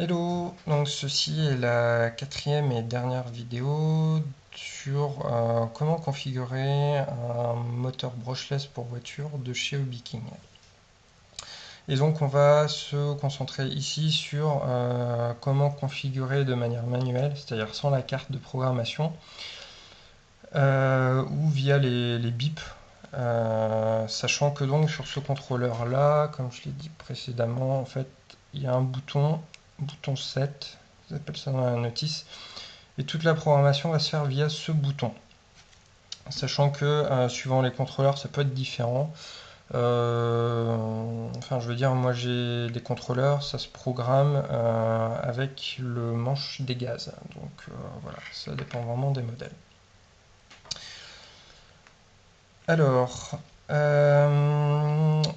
Hello, donc ceci est la quatrième et dernière vidéo sur comment configurer un moteur brushless pour voiture de chez Hobby King. Et donc on va se concentrer ici sur comment configurer de manière manuelle, c'est-à-dire sans la carte de programmation, ou via les bips. Sachant que donc sur ce contrôleur là, comme je l'ai dit précédemment, en fait il y a un bouton 7, ils appellent ça dans la notice, et toute la programmation va se faire via ce bouton. Sachant que suivant les contrôleurs ça peut être différent. Enfin je veux dire, moi j'ai des contrôleurs, ça se programme avec le manche des gaz. Donc voilà, ça dépend vraiment des modèles. Alors,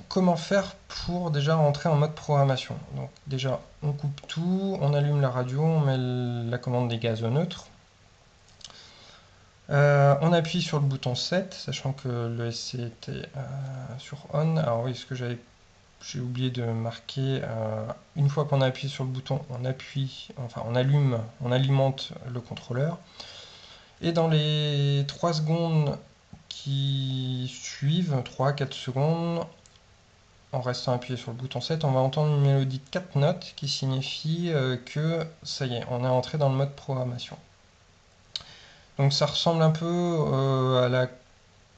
comment faire pour déjà rentrer en mode programmation? Donc déjà, on coupe tout, on allume la radio, on met la commande des gaz au neutre. On appuie sur le bouton 7, sachant que le SC était sur on. Alors oui, ce que j'ai oublié de marquer, une fois qu'on a appuyé sur le bouton, on appuie, enfin on allume, on alimente le contrôleur. Et dans les 3 secondes qui suivent, 3-4 secondes, en restant appuyé sur le bouton 7, on va entendre une mélodie de 4 notes qui signifie que ça y est, on est entré dans le mode programmation. Donc ça ressemble un peu à la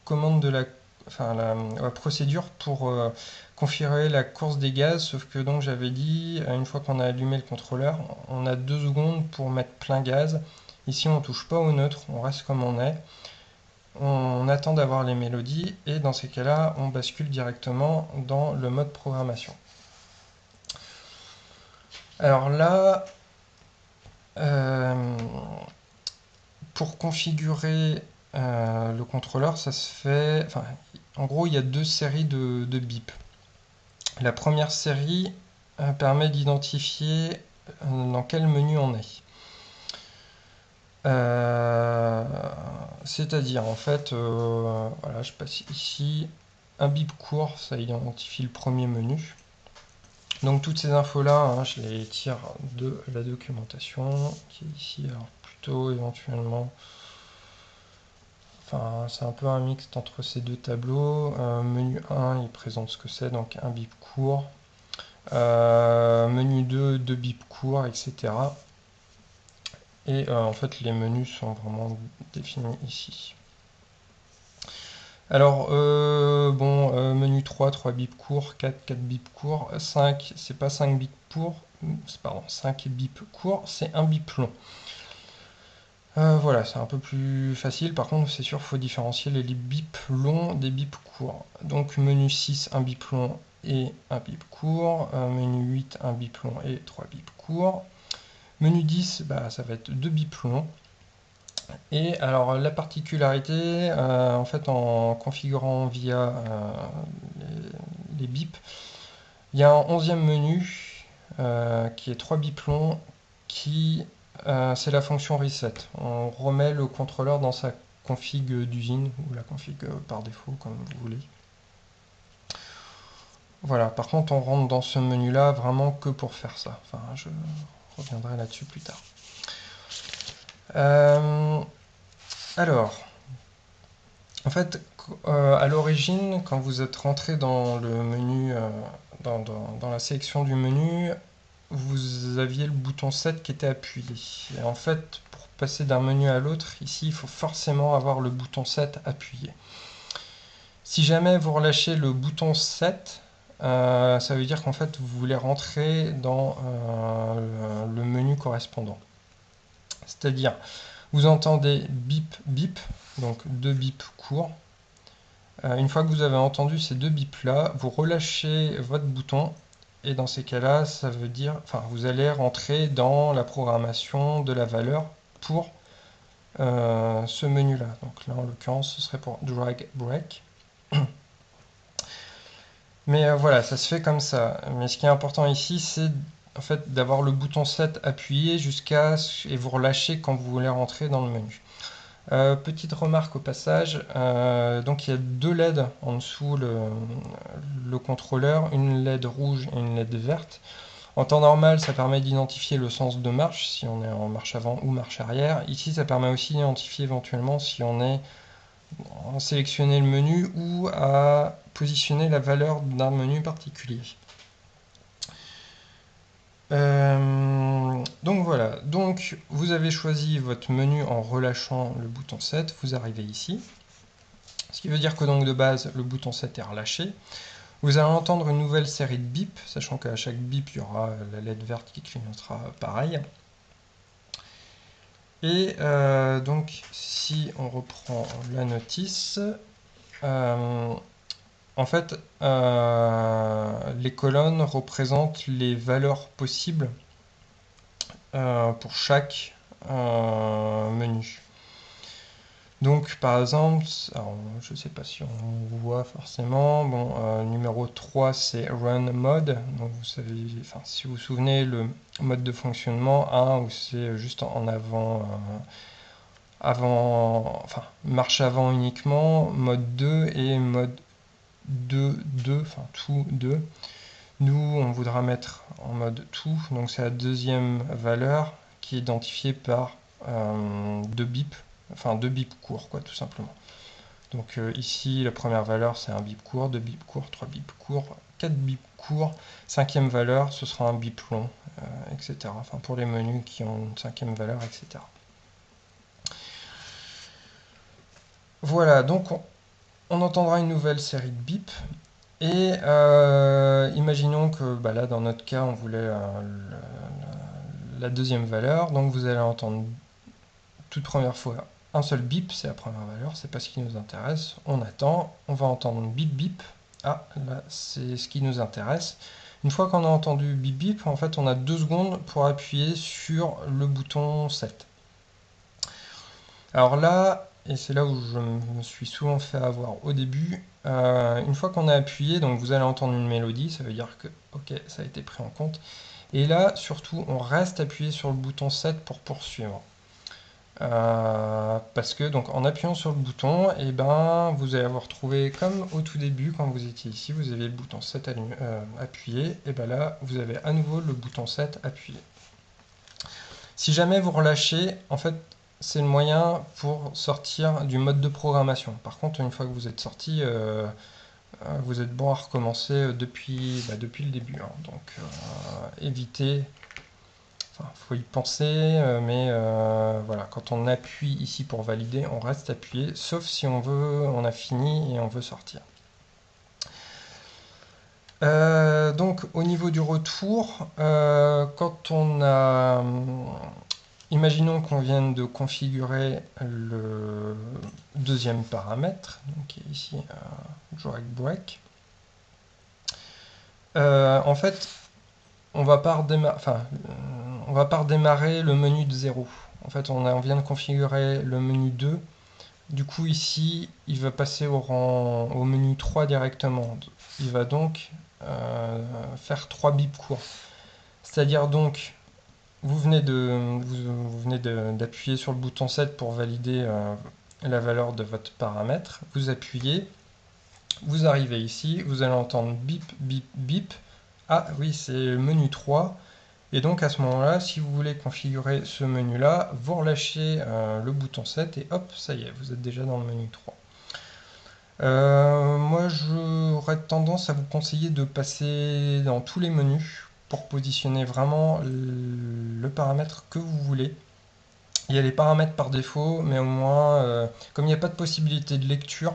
commande de la procédure pour configurer la course des gaz, sauf que donc j'avais dit, une fois qu'on a allumé le contrôleur, on a 2 secondes pour mettre plein gaz. Ici on touche pas au neutre, on reste comme on est. On attend d'avoir les mélodies et dans ces cas-là, on bascule directement dans le mode programmation. Alors là, pour configurer le contrôleur, ça se fait... Enfin, en gros, il y a 2 séries de bips. La première série permet d'identifier dans quel menu on est. C'est-à-dire, en fait, voilà, je passe ici, un bip court, ça identifie le premier menu. Donc toutes ces infos-là, hein, je les tire de la documentation, qui est ici, alors plutôt éventuellement... Enfin, c'est un peu un mixte entre ces deux tableaux. Menu 1, il présente ce que c'est, donc un bip court. Menu 2, deux bips courts, etc. Et en fait, les menus sont vraiment définis ici. Alors, menu 3, 3 bips courts, 4, 4 bips courts, 5, c'est pas 5 bips courts, pardon, 5 bips courts, c'est un bip long. Voilà, c'est un peu plus facile. Par contre, c'est sûr, il faut différencier les bips longs des bips courts. Donc, menu 6, un bip long et un bip court. Menu 8, un bip long et 3 bips courts. Menu 10, bah, ça va être 2 bips longs. Et alors, la particularité, en fait, en configurant via les bips, il y a un 11e menu qui est 3 bips longs qui c'est la fonction reset. On remet le contrôleur dans sa config d'usine ou la config par défaut, comme vous voulez. Voilà, par contre, on rentre dans ce menu-là vraiment que pour faire ça. Enfin, je reviendrai là-dessus plus tard. Alors, en fait, à l'origine, quand vous êtes rentré dans le menu, dans la sélection du menu, vous aviez le bouton 7 qui était appuyé. Et en fait, pour passer d'un menu à l'autre, ici, il faut forcément avoir le bouton 7 appuyé. Si jamais vous relâchez le bouton 7, ça veut dire qu'en fait, vous voulez rentrer dans le menu correspondant. C'est-à-dire, vous entendez bip bip, donc 2 bips courts. Une fois que vous avez entendu ces 2 bips là, vous relâchez votre bouton. Et dans ces cas-là, ça veut dire, enfin, vous allez rentrer dans la programmation de la valeur pour ce menu-là. Donc là, en l'occurrence, ce serait pour drag break. Mais voilà, ça se fait comme ça. Mais ce qui est important ici, c'est en fait d'avoir le bouton 7 appuyé jusqu'à et vous relâchez quand vous voulez rentrer dans le menu. Petite remarque au passage, donc il y a 2 LED en dessous le contrôleur, une LED rouge et une LED verte. En temps normal, ça permet d'identifier le sens de marche, si on est en marche avant ou marche arrière. Ici, ça permet aussi d'identifier éventuellement si on est en sélectionner le menu ou à positionner la valeur d'un menu particulier. Donc voilà, donc vous avez choisi votre menu en relâchant le bouton 7, vous arrivez ici. Ce qui veut dire que donc de base, le bouton 7 est relâché. Vous allez entendre une nouvelle série de bips, sachant qu'à chaque bip, il y aura la LED verte qui clignotera pareil. Et donc, si on reprend la notice, en fait, les colonnes représentent les valeurs possibles pour chaque menu. Donc par exemple, alors, je ne sais pas si on voit forcément, bon, numéro 3 c'est Run Mode, donc vous savez, enfin, si vous vous souvenez le mode de fonctionnement 1 où c'est juste en avant, enfin marche avant uniquement, mode 2 et mode 2, enfin tout 2. Nous on voudra mettre en mode tout, donc c'est la deuxième valeur qui est identifiée par 2 bips. Enfin 2 bips courts quoi tout simplement. Donc ici la première valeur c'est un bip court, 2 bips courts, 3 bips courts, 4 bips courts, cinquième valeur ce sera un bip long, etc. Enfin pour les menus qui ont une cinquième valeur, etc. Voilà, donc on entendra une nouvelle série de bips. Et imaginons que bah là dans notre cas on voulait la deuxième valeur, donc vous allez entendre toute première fois un seul bip, c'est la première valeur, c'est pas ce qui nous intéresse. On attend, on va entendre bip bip. Ah, là, c'est ce qui nous intéresse. Une fois qu'on a entendu bip bip, en fait, on a 2 secondes pour appuyer sur le bouton 7. Alors là, et c'est là où je me suis souvent fait avoir au début, une fois qu'on a appuyé, donc vous allez entendre une mélodie, ça veut dire que, ok, ça a été pris en compte. Et là, surtout, on reste appuyé sur le bouton 7 pour poursuivre. Parce que donc en appuyant sur le bouton, et ben, vous allez avoir trouvé comme au tout début quand vous étiez ici, vous avez le bouton 7 appuyé, et ben là vous avez à nouveau le bouton 7 appuyé. Si jamais vous relâchez, en fait c'est le moyen pour sortir du mode de programmation. Par contre une fois que vous êtes sorti, vous êtes bon à recommencer depuis le début, hein. Donc évitez. Enfin, faut y penser, mais voilà, quand on appuie ici pour valider, on reste appuyé, sauf si on veut, on a fini et on veut sortir. Donc au niveau du retour, quand on a, imaginons qu'on vienne de configurer le deuxième paramètre, donc qui est ici drag break. En fait, on va pas redémarrer le menu de 0. En fait, on vient de configurer le menu 2. Du coup, ici, il va passer au menu 3 directement. Il va donc faire 3 bips courts. C'est-à-dire donc, vous venez d'appuyer sur le bouton 7 pour valider la valeur de votre paramètre. Vous appuyez, vous arrivez ici, vous allez entendre bip, bip, bip. Ah oui, c'est le menu 3. Et donc à ce moment-là, si vous voulez configurer ce menu-là, vous relâchez le bouton 7 et hop, ça y est, vous êtes déjà dans le menu 3. Moi, j'aurais tendance à vous conseiller de passer dans tous les menus pour positionner vraiment le paramètre que vous voulez. Il y a les paramètres par défaut, mais au moins, comme il n'y a pas de possibilité de lecture,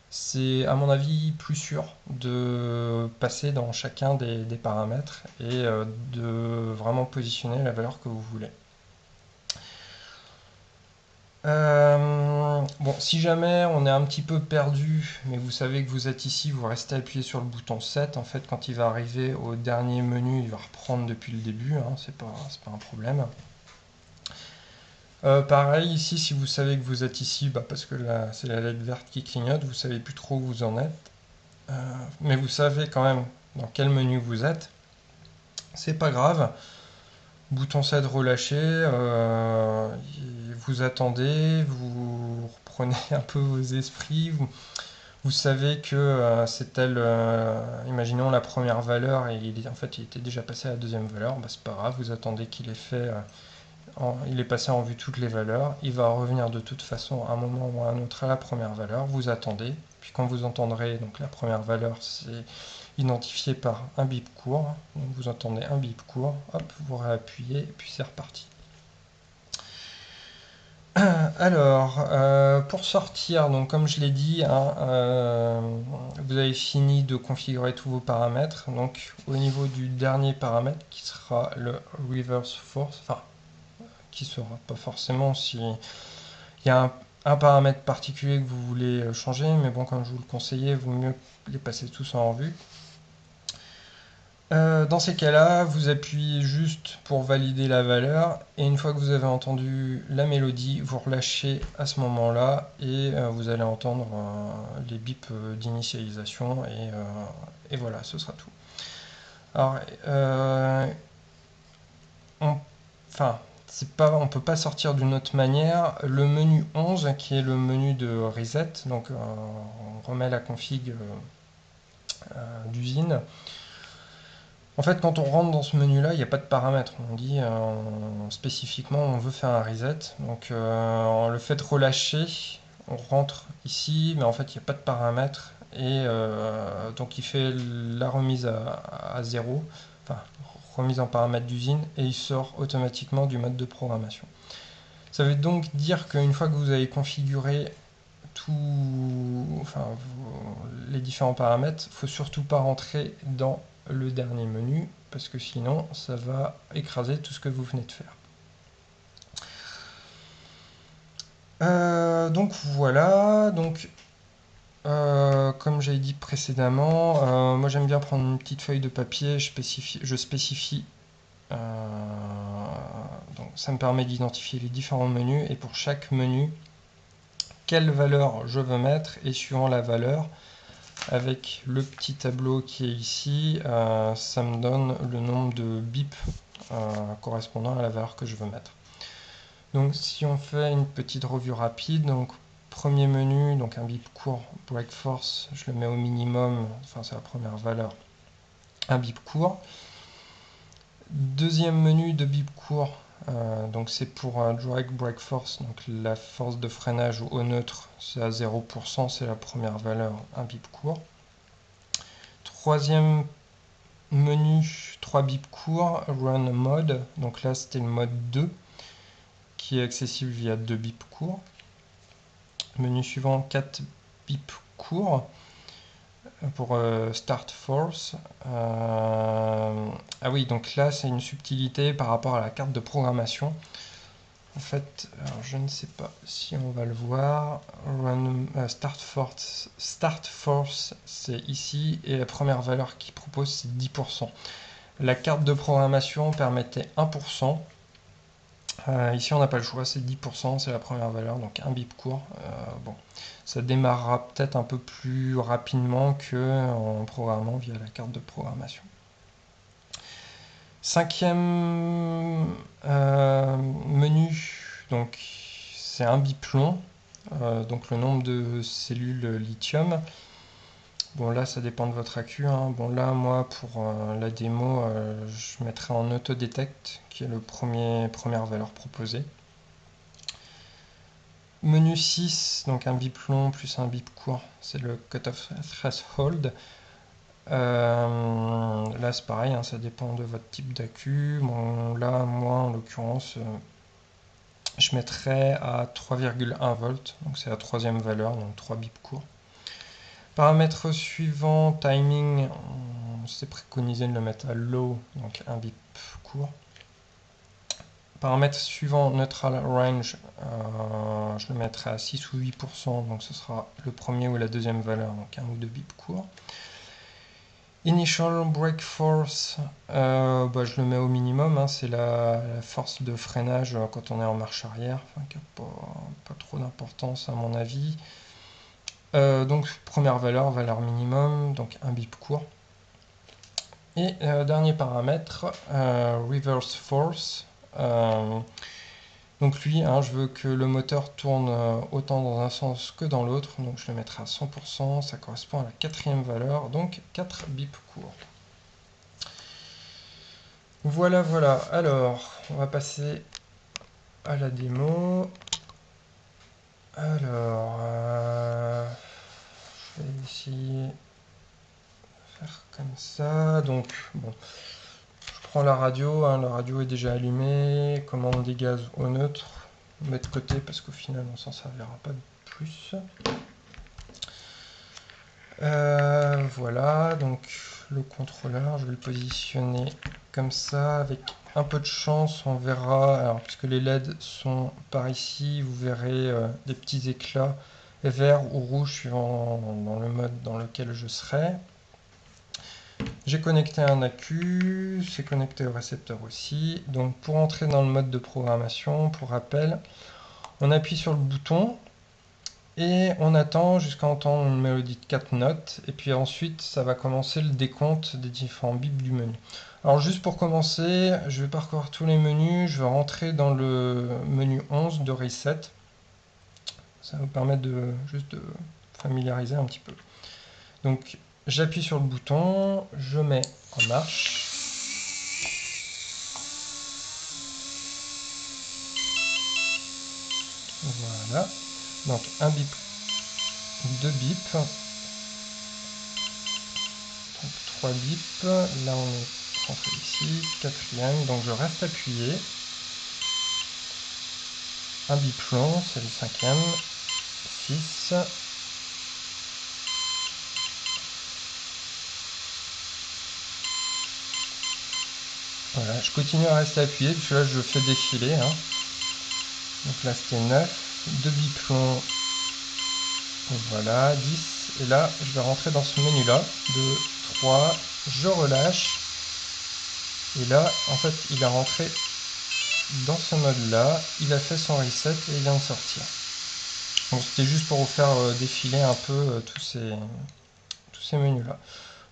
c'est à mon avis plus sûr de passer dans chacun des paramètres et de vraiment positionner la valeur que vous voulez. Bon, si jamais on est un petit peu perdu, mais vous savez que vous êtes ici, vous restez appuyé sur le bouton 7. En fait, quand il va arriver au dernier menu, il va reprendre depuis le début, hein, c'est pas un problème. Pareil, ici, si vous savez que vous êtes ici, parce que là, c'est la LED verte qui clignote, vous savez plus trop où vous en êtes. Mais vous savez quand même dans quel menu vous êtes. C'est pas grave. Bouton 7 relâché, vous attendez, vous reprenez un peu vos esprits, vous vous savez que c'est tel, imaginons la première valeur et en fait il était déjà passé à la deuxième valeur, bah, c'est pas grave, vous attendez qu'il ait fait, il est passé en vue toutes les valeurs, il va revenir de toute façon à un moment ou à un autre à la première valeur, vous attendez, puis quand vous entendrez, donc la première valeur c'est identifié par un bip court, donc vous entendez un bip court, hop, vous réappuyez et puis c'est reparti. Alors, pour sortir, donc comme je l'ai dit, hein, vous avez fini de configurer tous vos paramètres. Donc, au niveau du dernier paramètre, qui sera le reverse force, enfin, qui sera pas forcément si il y a un paramètre particulier que vous voulez changer, mais bon, comme je vous le conseillais, il vaut mieux les passer tous en revue. Dans ces cas-là, vous appuyez juste pour valider la valeur et une fois que vous avez entendu la mélodie, vous relâchez à ce moment-là et vous allez entendre les bips d'initialisation et voilà, ce sera tout. Alors, enfin, on peut pas sortir d'une autre manière. Le menu 11, qui est le menu de reset, donc on remet la config d'usine. En fait, quand on rentre dans ce menu-là, il n'y a pas de paramètres. On dit spécifiquement on veut faire un reset. Donc le fait de relâcher, on rentre ici, mais en fait il n'y a pas de paramètres. Et donc il fait la remise à 0, enfin remise en paramètre d'usine, et il sort automatiquement du mode de programmation. Ça veut donc dire qu'une fois que vous avez configuré enfin, les différents paramètres, il ne faut surtout pas rentrer dans le dernier menu parce que sinon ça va écraser tout ce que vous venez de faire. Donc voilà, donc comme j'avais dit précédemment, moi j'aime bien prendre une petite feuille de papier, je spécifie donc ça me permet d'identifier les différents menus et pour chaque menu quelle valeur je veux mettre et suivant la valeur avec le petit tableau qui est ici, ça me donne le nombre de bips correspondant à la valeur que je veux mettre. Donc si on fait une petite revue rapide, donc premier menu, donc un bip court, break force, je le mets au minimum, enfin c'est la première valeur, un bip court. Deuxième menu de bip court, donc c'est pour un drag break force, donc la force de freinage au neutre, c'est à 0%, c'est la première valeur, un bip court. Troisième menu, 3 bips courts, run mode, donc là c'était le mode 2, qui est accessible via 2 bips courts. Menu suivant, 4 bips courts pour start force. Ah oui, donc là c'est une subtilité par rapport à la carte de programmation. En fait, alors je ne sais pas si on va le voir. Start force, c'est ici et la première valeur qu'il propose c'est 10%. La carte de programmation permettait 1%. Ici, on n'a pas le choix, c'est 10%, c'est la première valeur, donc un bip court. Bon, ça démarrera peut-être un peu plus rapidement qu'en programmant via la carte de programmation. Cinquième menu, donc c'est un bip long, donc le nombre de cellules lithium. Bon là ça dépend de votre accu, hein. Bon là moi pour la démo je mettrai en auto-detect qui est le première valeur proposée. Menu 6, donc un bip long plus un bip court, c'est le cutoff threshold. Là c'est pareil, hein, ça dépend de votre type d'accu. Bon, là moi en l'occurrence je mettrai à 3,1 volts, donc c'est la troisième valeur, donc 3 bips courts. Paramètre suivant, timing, c'est préconisé de le mettre à low, donc un bip court. Paramètre suivant, neutral range, je le mettrai à 6 ou 8%, donc ce sera le premier ou la deuxième valeur, donc un ou deux bips courts. Initial break force, je le mets au minimum, hein, c'est la force de freinage quand on est en marche arrière, enfin, qui n'a pas trop d'importance à mon avis. Donc première valeur minimum, donc un bip court. Et dernier paramètre, reverse force. Donc lui, hein, je veux que le moteur tourne autant dans un sens que dans l'autre, donc je le mettrai à 100%, ça correspond à la quatrième valeur, donc 4 bips courts. Voilà, voilà, alors, on va passer à la démo. Alors, je vais essayer de faire comme ça, donc, bon, je prends la radio, hein, la radio est déjà allumée, commande des gaz au neutre, mettre de côté parce qu'au final on s'en servira pas de plus. Voilà, donc le contrôleur, je vais le positionner comme ça, avec un peu de chance, on verra, alors puisque les LED sont par ici, vous verrez des petits éclats verts ou rouges suivant dans le mode dans lequel je serai. J'ai connecté un accu, c'est connecté au récepteur aussi. Donc pour entrer dans le mode de programmation, pour rappel, on appuie sur le bouton et on attend jusqu'à entendre une mélodie de 4 notes. Et puis ensuite, ça va commencer le décompte des différents bips du menu. Alors juste pour commencer, je vais parcourir tous les menus. Je vais rentrer dans le menu 11 de Reset. Ça va vous permettre de juste de familiariser un petit peu. Donc j'appuie sur le bouton, je mets en marche. Voilà. Donc un bip, deux bips, donc trois bips. Là on est rentré ici, quatrième, donc je reste appuyé. Un bip long, c'est le cinquième, 6. Voilà, je continue à rester appuyé, puis là je fais défiler. Hein. Donc là c'était 9, 2 bips longs, voilà, 10. Et là je vais rentrer dans ce menu là, 2, 3, je relâche. Et là en fait il est rentré dans ce mode là, il a fait son reset et il vient de sortir. Donc c'était juste pour vous faire défiler un peu tous ces menus là.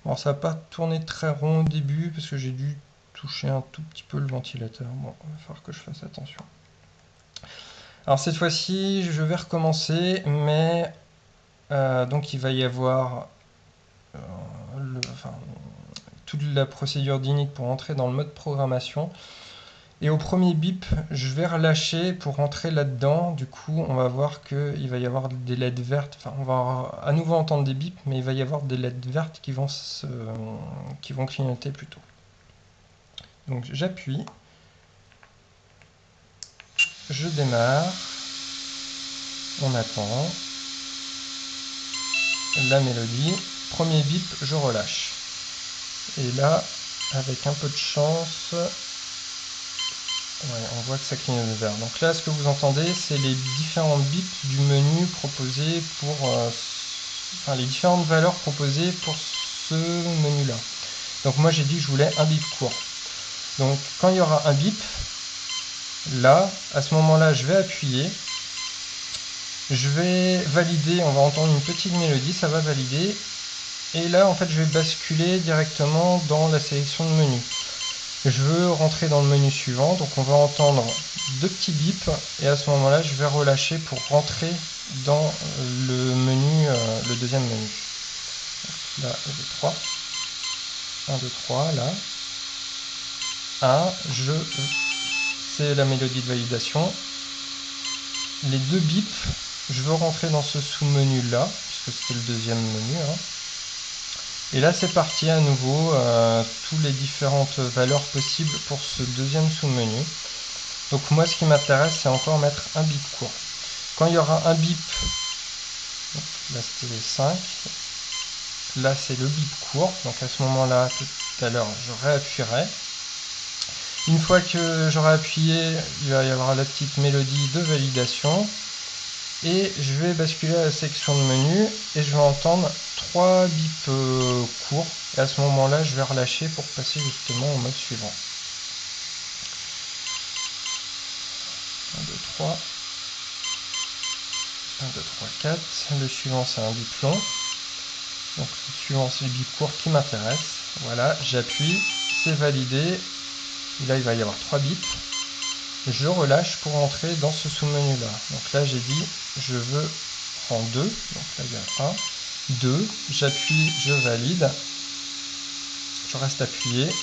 Bon, ça va pas tourner très rond au début parce que j'ai dû toucher un tout petit peu le ventilateur. Bon, il va falloir que je fasse attention. Alors cette fois-ci, je vais recommencer, mais donc il va y avoir toute la procédure d'init pour entrer dans le mode programmation. Et au premier bip, je vais relâcher pour rentrer là-dedans. Du coup, on va voir qu'il va y avoir des LED vertes. Enfin, on va à nouveau entendre des bips, mais il va y avoir des LED vertes qui vont clignoter plutôt. Donc j'appuie. Je démarre. On attend. La mélodie. Premier bip, je relâche. Et là, avec un peu de chance, ouais, on voit que ça clignote vert. Donc là, ce que vous entendez, c'est les différents bips du menu proposé pour... enfin, les différentes valeurs proposées pour ce menu-là. Donc moi, j'ai dit que je voulais un bip court. Donc quand il y aura un bip, là, à ce moment-là, je vais appuyer. Je vais valider, on va entendre une petite mélodie, ça va valider. Et là, en fait, je vais basculer directement dans la sélection de menu. Je veux rentrer dans le menu suivant, donc on va entendre deux petits bips. Et à ce moment-là, je vais relâcher pour rentrer dans le menu, le deuxième menu. Là, 1, 2, 3. 1, 2, 3, là. 1, c'est la mélodie de validation. Les deux bips, je veux rentrer dans ce sous-menu là, puisque c'était le deuxième menu. Hein. Et là c'est parti à nouveau, toutes les différentes valeurs possibles pour ce deuxième sous-menu. Donc moi ce qui m'intéresse c'est encore mettre un bip court. Quand il y aura un bip, là c'était les 5, là c'est le bip court, donc à ce moment-là, tout à l'heure, je réappuierai. Une fois que j'aurai appuyé, il va y avoir la petite mélodie de validation. Et je vais basculer à la section de menu et je vais entendre 3 bips courts. Et à ce moment-là, je vais relâcher pour passer justement au mode suivant. 1, 2, 3. 1, 2, 3, 4. Le suivant, c'est un bip long. Donc le suivant, c'est le bip court qui m'intéresse. Voilà, j'appuie, c'est validé. Et là, il va y avoir 3 bips. je relâche pour entrer dans ce sous-menu là. Donc là j'ai dit je veux en 2, donc là il y a 1, 2, j'appuie, je valide, je reste appuyé,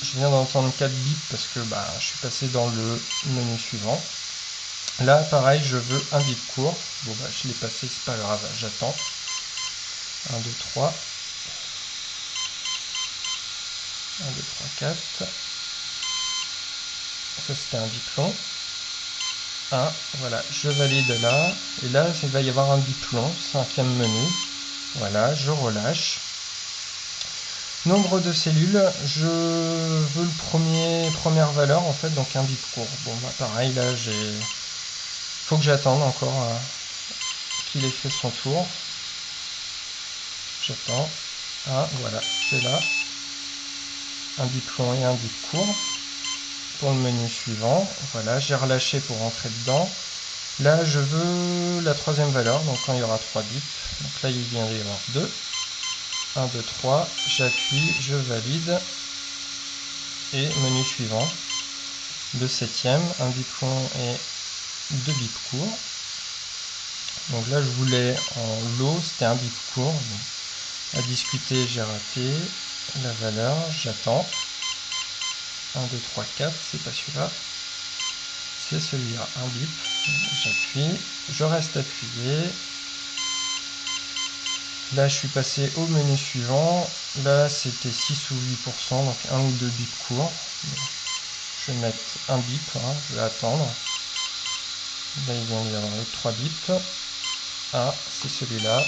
je viens d'entendre 4 bips parce que je suis passé dans le menu suivant. Là pareil, je veux un bip court, bon je l'ai passé, c'est pas grave, j'attends, 1, 2, 3, 1, 2, 3, 4, ça c'était un bip long, 1, voilà, je valide là, et là il va y avoir un bip long, 5e menu, voilà, je relâche. Nombre de cellules, je veux le première valeur en fait, donc un bip court. Bon pareil, là faut que j'attende encore qu'il ait fait son tour. J'attends. Ah voilà, c'est là. Un bip long et un bip court. Pour le menu suivant, voilà, j'ai relâché pour rentrer dedans. Là je veux la 3e valeur, donc quand il y aura 3 bips. Donc là il vient d'y avoir 2. 1, 2, 3, j'appuie, je valide. Et menu suivant. Le 7e, un bip long et 2 bips courts. Donc là je voulais en low, c'était un bip court. Donc, à discuter, j'ai raté. La valeur, j'attends. 1, 2, 3, 4, c'est pas celui-là. C'est celui-là, un bip. J'appuie, je reste appuyé. Là je suis passé au menu suivant. Là c'était 6 ou 8%, donc 1 ou 2 bips courts. Je vais mettre un bip, je vais attendre. Là il vient d'y avoir 3 bips. Ah, c'est celui-là.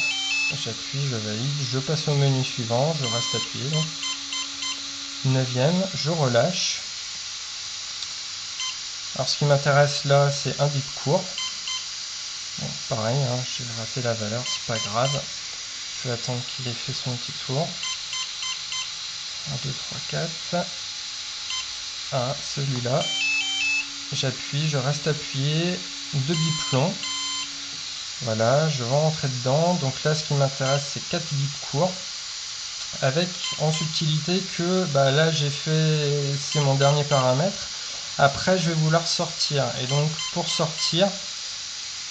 J'appuie, je valide. Je passe au menu suivant, je reste appuyé. 9e, je relâche. Alors ce qui m'intéresse là, c'est un bip court. Bon, pareil, j'ai raté la valeur, c'est pas grave. Je vais attendre qu'il ait fait son petit tour. 1, 2, 3, 4. Ah, celui-là. J'appuie, je reste appuyé. 2 bips longs. Voilà, je vais rentrer dedans. Donc là, ce qui m'intéresse, c'est 4 bips courts. Avec en subtilité que là, j'ai fait, c'est mon dernier paramètre. Après, je vais vouloir sortir. Et donc, pour sortir,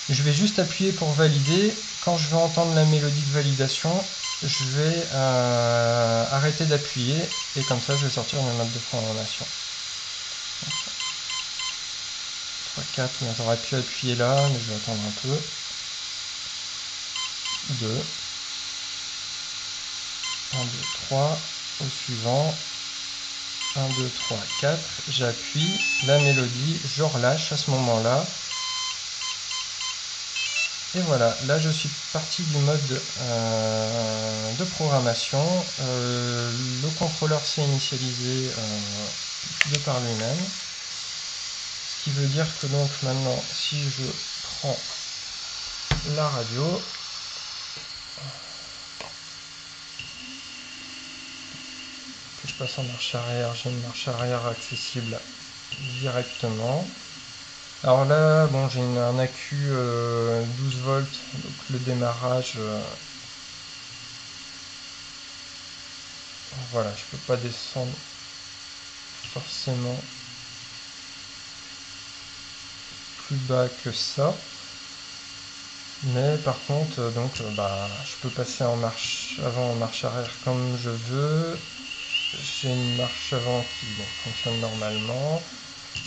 je vais juste appuyer pour valider. Quand je vais entendre la mélodie de validation, je vais arrêter d'appuyer. Et comme ça, je vais sortir mes notes de programmation. 3, 4, mais j'aurais pu appuyer là, mais je vais attendre un peu. 2. 1, 2, 3. Au suivant. 1, 2, 3, 4. J'appuie la mélodie, je relâche à ce moment-là. Et voilà, là je suis parti du mode de programmation. Le contrôleur s'est initialisé de par lui-même. Ce qui veut dire que donc maintenant, si je prends la radio, que je passe en marche arrière, j'ai une marche arrière accessible directement. Alors là, bon, j'ai un accu 12 volts, donc le démarrage, voilà, je peux pas descendre forcément plus bas que ça. Mais par contre, donc, je peux passer en marche avant, en marche arrière comme je veux. J'ai une marche avant qui fonctionne normalement.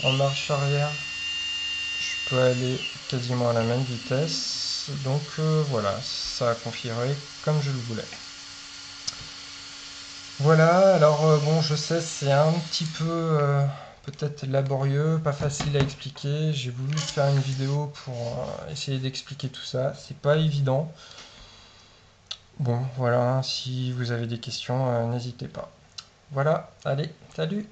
En marche arrière, je peux aller quasiment à la même vitesse. Donc voilà, ça a configuré comme je le voulais. Voilà, alors bon, je sais, c'est un petit peu peut-être laborieux, pas facile à expliquer. J'ai voulu faire une vidéo pour essayer d'expliquer tout ça. C'est pas évident. Bon, voilà, si vous avez des questions, n'hésitez pas. Voilà, allez, salut!